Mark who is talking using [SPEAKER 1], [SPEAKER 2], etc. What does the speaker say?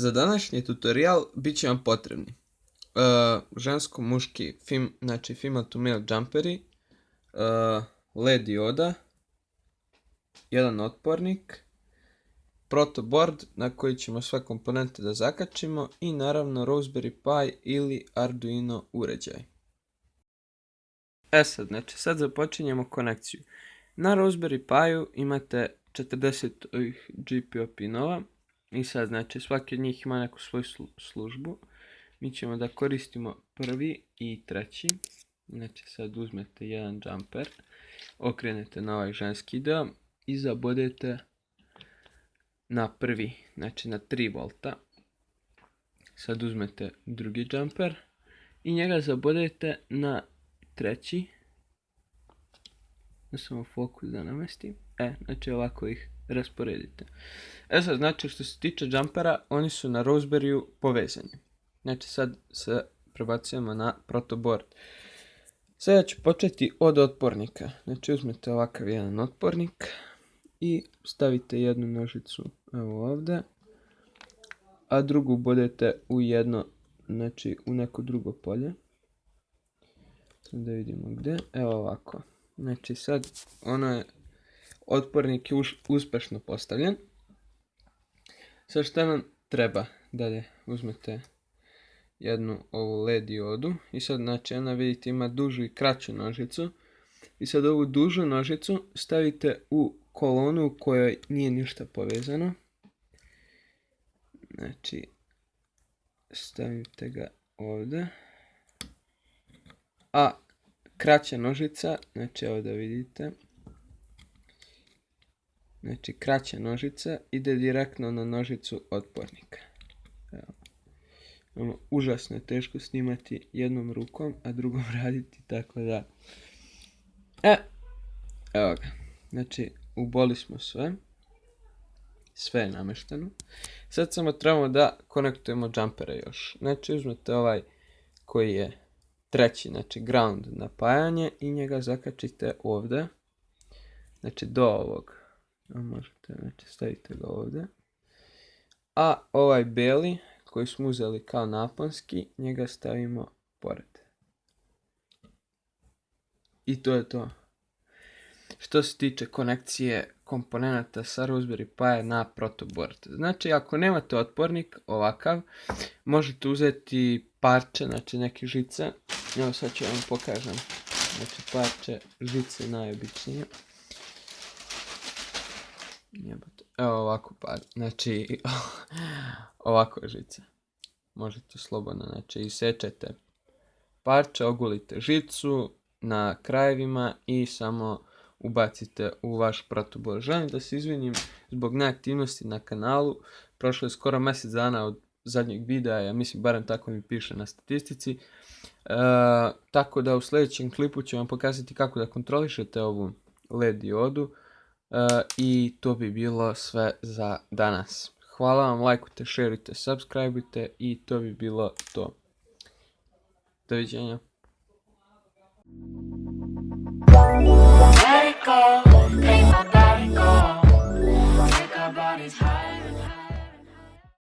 [SPEAKER 1] Za današnji tutorial bit će vam potrebni žensko-muški znači female to male jumperi, LED dioda, jedan otpornik, protoboard na koji ćemo sve komponente da zakačimo i naravno Raspberry Pi ili Arduino uređaj. Sad započinjemo konekciju. Na Raspberry Piu imate 40 GPIO pinova i sad svaki od njih ima neku svoju službu. Mi ćemo da koristimo prvi i treći. Sad uzmete jedan jumper, okrenete na ovaj ženski deo i zabodete na prvi, na 3 volta. Sad uzmete drugi jumper i njega zabodete na treći. Samo fokus da namestim. Ovako ih rasporedite. Sad što se tiče jumpera, oni su na Raspberryu povezani. Sad se prebacujemo na protoboard. Sada ću početi od otpornika. Uzmete ovakav jedan otpornik i stavite jednu nožicu evo ovdje, a drugu bodete u jedno, u neko drugo polje. Sad da vidimo gdje. Evo ovako. Sad otpornik je uspešno postavljen. Sad što nam treba dalje? Uzmete jednu ovu LED diodu i sad ona vidite ima dužu i kraću nožicu. I sad ovu dužu nožicu stavite u kolonu u kojoj nije ništa povezano. Stavite ga ovdje. A kraća nožica, evo da vidite. Kraća nožica ide direktno na nožicu otpornika. Užasno je teško snimati jednom rukom, a drugom raditi, tako da... Evo ga. Uboli smo sve. Sve je namešteno. Sad samo trebamo da konektujemo jumpere još. Uzmete ovaj koji je treći, ground napajanje i njega zakačite ovdje. Do ovog. Možete, stavite ga ovdje. A ovaj beli koji smo uzeli kao naponski, njega stavimo pored. I to je to. Što se tiče konekcije komponenta sa Raspberry Pi na protoboard. Ako nemate otpornik ovakav, možete uzeti parče, neke žice. Evo sad ću vam pokažem. Parče žice najobičnije. Evo ovako ovako je žica. Možete slobodno, isečete parče, ogulite žicu na krajevima i samo ubacite u vaš protoboard. Želim da se izvinim zbog neaktivnosti na kanalu. Prošlo je skoro mjesec dana od zadnjeg videa, ja mislim barem tako mi piše na statistici. Tako da u sljedećem klipu ću vam pokazati kako da kontrolišete ovu LED diodu. I to bi bilo sve za danas. Hvala vam, lajkujte, šerujte, subscribeujte i to bi bilo to. Doviđenja.
[SPEAKER 2] Let it go.